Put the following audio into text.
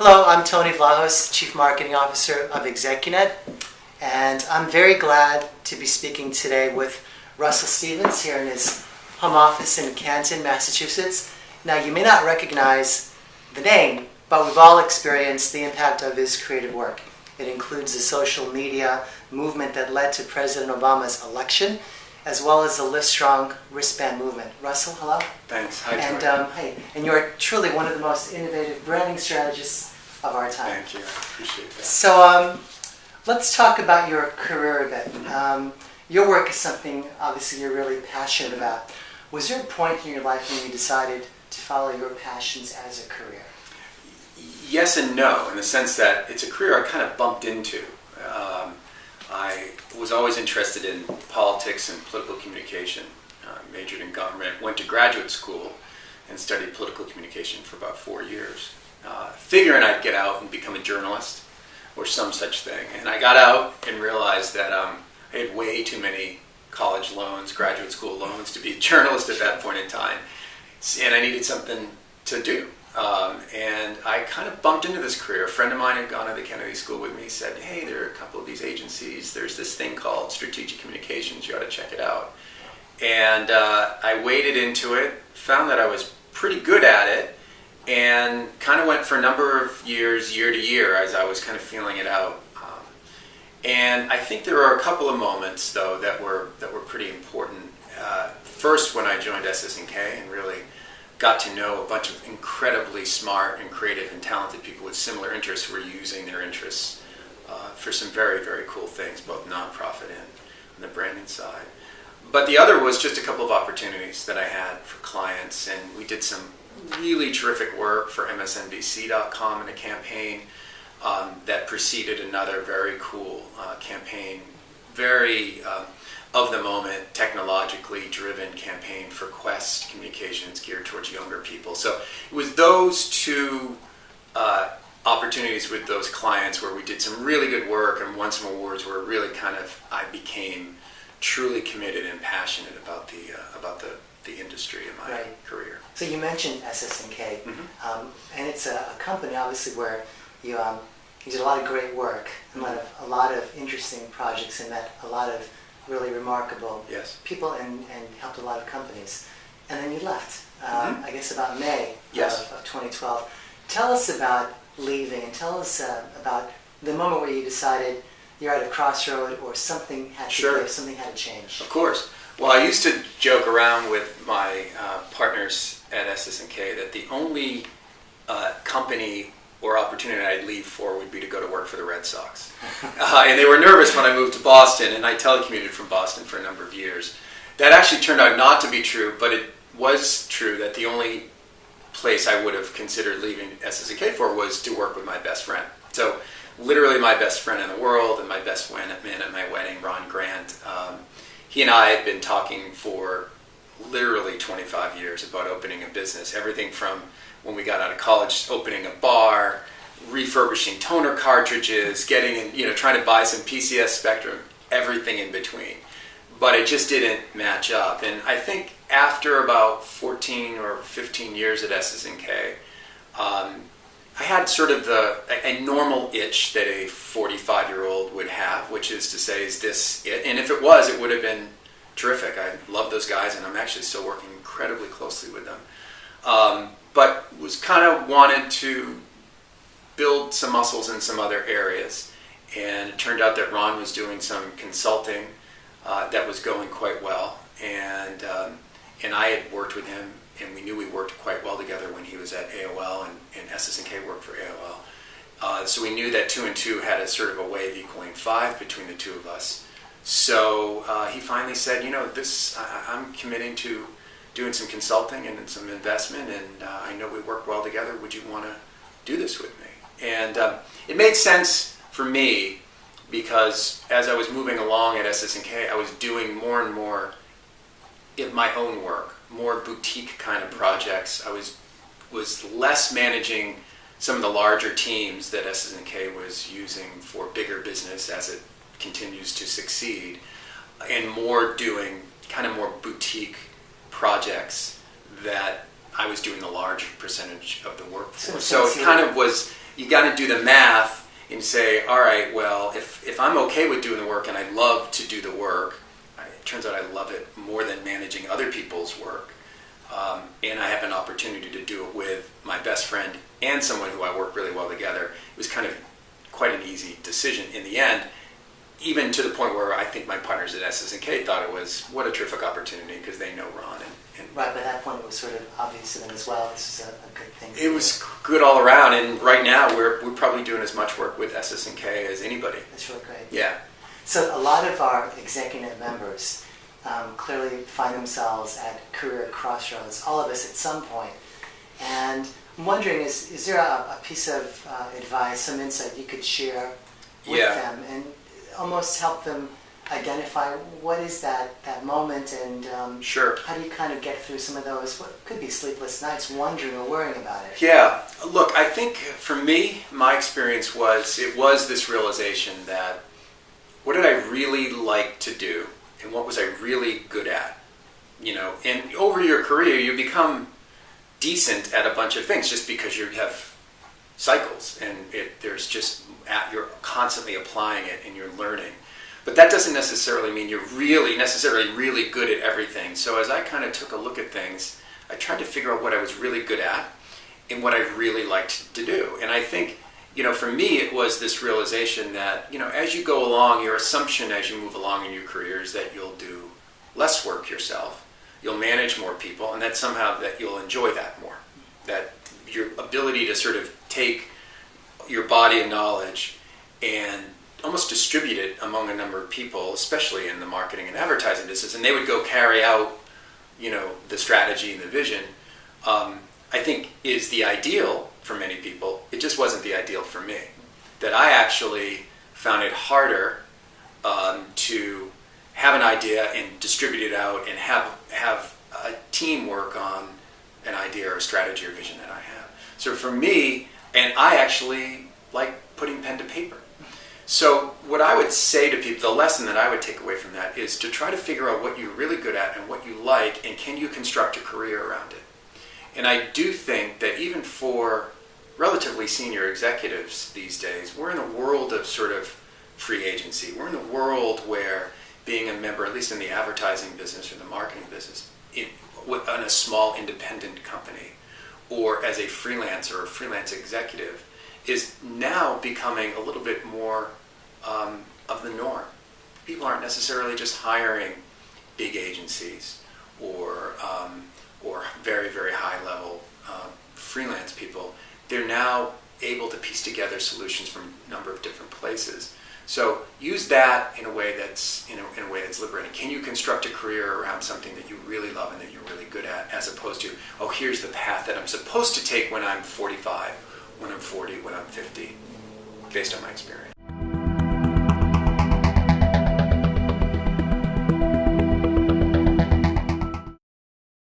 Hello, I'm Tony Vlahos, Chief Marketing Officer of ExecuNet, and I'm very glad to be speaking today with Russell Stevens here in his home office in Canton, Massachusetts. Now, you may not recognize the name, but we've all experienced the impact of his creative work. It includes the social media movement that led to President Obama's election, as well as the Livestrong wristband movement. Russell, hello. Thanks. Hi, and Tony. hey, and you're truly one of the most innovative branding strategists of our time. Thank you. I appreciate that. So let's talk about your career a bit. Your work is something obviously you're really passionate about. Was there a point in your life when you decided to follow your passions as a career? Yes and no, in the sense that it's a career I kind of bumped into. I was always interested in politics and political communication. Majored in government, went to graduate school, and studied political communication for about 4 years. Figuring I'd get out and become a journalist or some such thing. And I got out and realized that I had way too many college loans, graduate school loans, to be a journalist at that point in time. And I needed something to do. And I kind of bumped into this career. A friend of mine had gone to the Kennedy School with me, said, hey, there are a couple of these agencies. There's this thing called strategic communications. You ought to check it out. And I waded into it, found that I was pretty good at it, and kind of went for a number of years, year to year, as I was kind of feeling it out. And I think there are a couple of moments, though, that were pretty important. First, when I joined SS+K and really got to know a bunch of incredibly smart and creative and talented people with similar interests who were using their interests for some very, very cool things, both nonprofit and on the branding side. But the other was just a couple of opportunities that I had for clients, and we did some really terrific work for MSNBC.com in a campaign that preceded another very cool campaign, very of the moment, technologically driven campaign for Quest Communications geared towards younger people. So it was those two opportunities with those clients where we did some really good work and won some awards where really kind of I became truly committed and passionate about the industry in my career. So you mentioned SS+K, and it's a company obviously where you did a lot of great work, and a lot of interesting projects, and met a lot of really remarkable people and helped a lot of companies. And then you left, I guess about May of 2012. Tell us about leaving, and tell us about the moment where you decided you're at a crossroad or something had to give, something had to change. Of course. Well, I used to joke around with my partners at SS+K that the only company or opportunity I'd leave for would be to go to work for the Red Sox. And they were nervous when I moved to Boston, and I telecommuted from Boston for a number of years. That actually turned out not to be true, but it was true that the only place I would have considered leaving SS+K for was to work with my best friend. So literally my best friend in the world and my best man at my wedding, Ron Grant. He and I had been talking for literally 25 years about opening a business. Everything from when we got out of college, opening a bar, refurbishing toner cartridges, getting in, trying to buy some PCS Spectrum, everything in between. But it just didn't match up. And I think after about 14 or 15 years at SS+K, I had sort of a normal itch that a 45-year-old would have, which is to say, is this it? And if it was, it would have been terrific. I love those guys, and I'm actually still working incredibly closely with them. But was kind of wanted to build some muscles in some other areas. And it turned out that Ron was doing some consulting that was going quite well. And I had worked with him, and we knew we worked quite well together when he was at AOL, and SS+K worked for AOL. So we knew that 2 and 2 had a sort of a way of equaling 5 between the two of us. So he finally said, I'm committing to doing some consulting and some investment, and I know we work well together. Would you want to do this with me? And it made sense for me because as I was moving along at SS+K, I was doing more and more of my own work, more boutique kind of projects. I was less managing some of the larger teams that SS+K was using for bigger business as it continues to succeed, and more doing kind of more boutique projects that I was doing the large percentage of the work for. So it kind of was you got to do the math and say, all right, well, if I'm okay with doing the work and I love to do the work, it turns out I love it more than managing other people's work, and I have an opportunity to do it with my best friend and someone who I work really well together, it was kind of quite an easy decision in the end, even to the point where I think my partners at SS+K thought it was, what a terrific opportunity, because they know Ron. And Right, by that point it was sort of obvious to them as well. This is a good thing. It was good all around, and right now we're probably doing as much work with SS+K as anybody. That's really great. Yeah. So a lot of our executive members clearly find themselves at career crossroads, all of us at some point. And I'm wondering, is there a piece of advice, some insight you could share with them and almost help them identify what is that moment, and Sure. how do you kind of get through some of those, what could be sleepless nights, wondering or worrying about it? Yeah. Look, I think for me, my experience was, it was this realization that what did I really like to do and what was I really good at? You know, and over your career you become decent at a bunch of things just because you have cycles and you're constantly applying it and you're learning. But that doesn't necessarily mean you're necessarily really good at everything. So as I kind of took a look at things, I tried to figure out what I was really good at and what I really liked to do. And I think, you know, for me, it was this realization that, you know, as you go along, your assumption as you move along in your career is that you'll do less work yourself, you'll manage more people, and that somehow that you'll enjoy that more. That your ability to sort of take your body of knowledge and almost distribute it among a number of people, especially in the marketing and advertising business, and they would go carry out, you know, the strategy and the vision, I think is the ideal for many people. It just wasn't the ideal for me. That I actually found it harder to have an idea and distribute it out and have a team work on an idea or a strategy or vision that I have. So for me, and I actually like putting pen to paper. So what I would say to people, the lesson that I would take away from that is to try to figure out what you're really good at and what you like, and can you construct a career around it. And I do think that even for relatively senior executives these days, we're in a world of sort of free agency. We're in a world where being a member, at least in the advertising business or the marketing business, in a small independent company or as a freelancer or freelance executive, is now becoming a little bit more of the norm. People aren't necessarily just hiring big agencies or very, very high level freelance people. They're now able to piece together solutions from a number of different places. So use that in a way that's liberating. Can you construct a career around something that you really love and that you're really good at, as opposed to, oh, here's the path that I'm supposed to take when I'm 45, when I'm 40, when I'm 50, based on my experience.